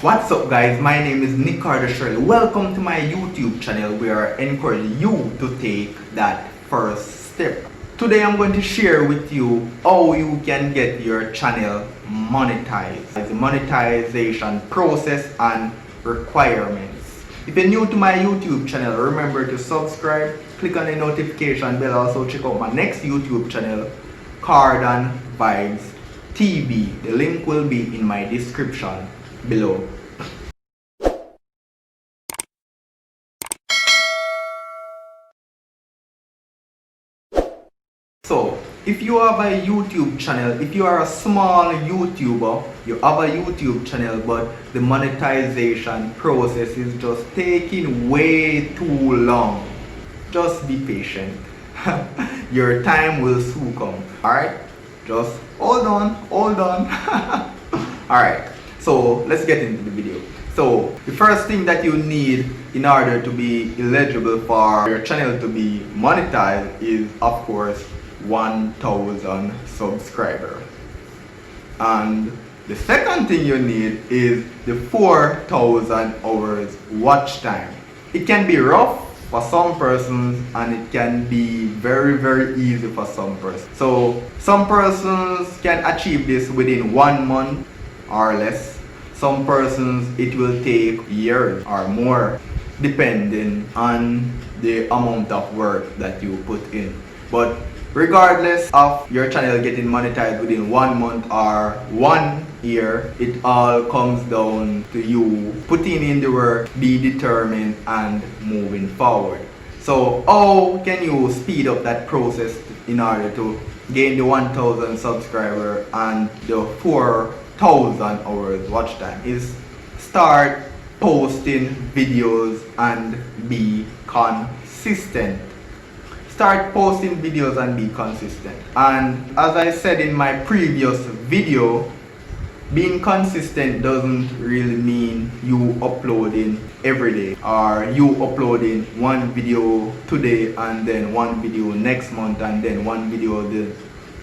What's up guys, my name is Nicardo Shirley. Welcome to my YouTube channel where I encourage you to take that first step. Today I'm going to share with you how you can get your channel monetized. The monetization process and requirements. If you're new to my YouTube channel, remember to subscribe, click on the notification bell. Also check out my next YouTube channel, Cardan, Vybzz TV. The link will be in my description below. So, if you have a YouTube channel, if you are a small YouTuber, you have a YouTube channel but the monetization process is just taking way too long, just be patient. Your time will soon come. Alright? Just hold on. Alright, so let's get into the video. So the first thing that you need in order to be eligible for your channel to be monetized is, of course, 1,000 subscribers. And the second thing you need is the 4,000 hours watch time. It can be rough for some persons and it can be very easy for some persons. So some persons can achieve this within 1 month or less. Some persons it will take years or more depending on the amount of work that you put in. But regardless of your channel getting monetized within 1 month or 1 year, it all comes down to you putting in the work, be determined and moving forward. So how can you speed up that process in order to gain the 1,000 subscriber and the 4,000 hours watch time? Is start posting videos and be consistent. Start posting videos and be consistent. And as I said in my previous video, being consistent doesn't really mean you uploading every day or you uploading one video today and then one video next month and then one video the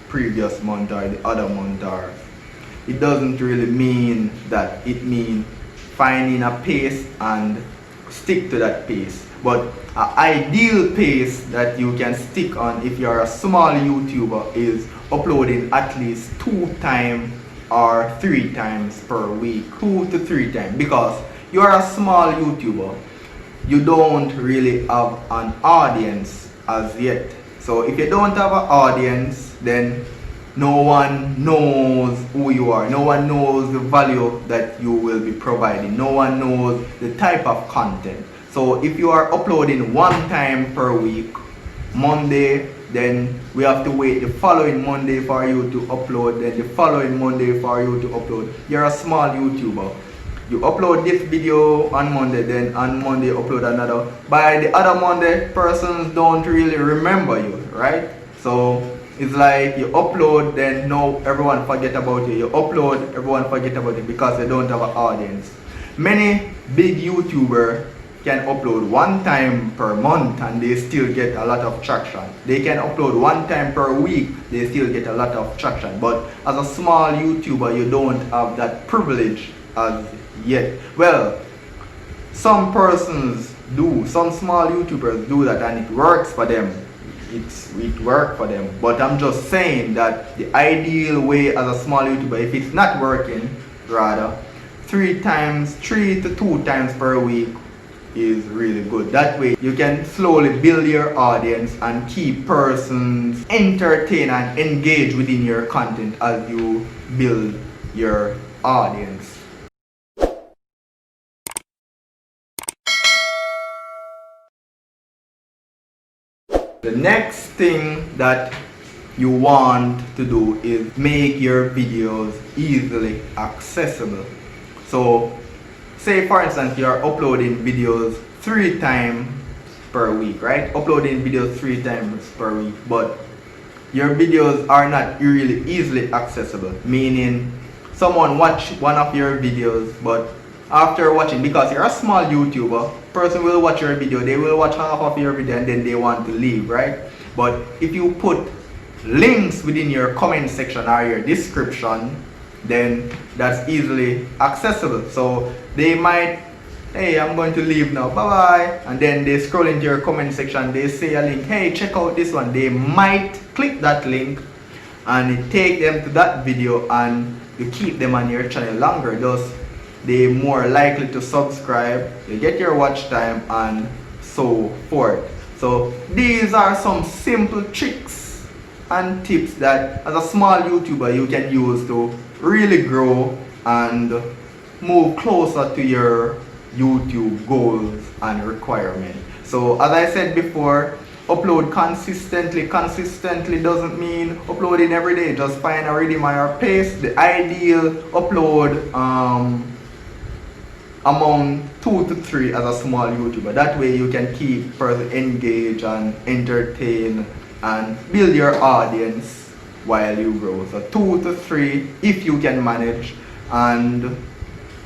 previous month or the other month. Or it doesn't really mean that. It means finding a pace and stick to that pace. But an ideal pace that you can stick on if you're a small YouTuber is uploading at least 2 times or 3 times per week. 2 to 3 times, because you're a small YouTuber. You don't really have an audience as yet. So if you don't have an audience, then no one knows who you are. No one knows the value that you will be providing. No one knows the type of content. So if you are uploading 1 time per week, Monday, then we have to wait the following Monday for you to upload, then the following Monday for you to upload. You're a small YouTuber. You upload this video on Monday, then on Monday upload another. By the other Monday, persons don't really remember you, right? So it's like you upload, then no, everyone forget about you. You upload, everyone forget about you because they don't have an audience. Many big YouTubers can upload 1 time per month and they still get a lot of traction. They can upload 1 time per week, they still get a lot of traction. But as a small YouTuber, you don't have that privilege as yet. Well, some persons do, some small YouTubers do that and it works for them. It works for them. But I'm just saying that the ideal way as a small YouTuber, if it's not working, rather 3 to 2 times per week is really good. That way you can slowly build your audience and keep persons entertained and engaged within your content as you build your audience. The next thing that you want to do is make your videos easily accessible. So say for instance you're uploading videos 3 times per week, right? Uploading videos 3 times per week, but your videos are not really easily accessible, meaning someone watch one of your videos, but after watching, because you're a small YouTuber, person will watch your video, they will watch half of your video and then they want to leave, right? But if you put links within your comment section or your description, then that's easily accessible. So they might, hey, I'm going to leave now, bye bye, and then they scroll into your comment section, they say a link, hey, check out this one. They might click that link and it take them to that video, and you keep them on your channel longer, thus they're more likely to subscribe, you get your watch time, and so forth. So these are some simple tricks and tips that as a small YouTuber you can use to really grow and move closer to your YouTube goals and requirements. So as I said before, upload consistently. Consistently doesn't mean uploading every day. Just find a rhythm or pace. The ideal upload among 2 to 3 as a small YouTuber. That way you can keep further engaged and entertain and build your audience while you grow. So 2 to 3 if you can manage, and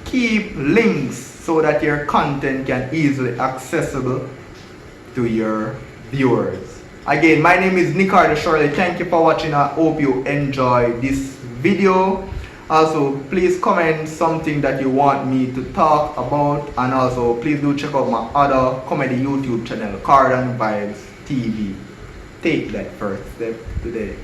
keep links so that your content can easily accessible to your viewers. Again, my name is Nicardo Shirley. Thank you for watching. I hope you enjoy this video. Also, please comment something that you want me to talk about, and also please do check out my other comedy YouTube channel, Cardan Vybzz TV. Take that first step today.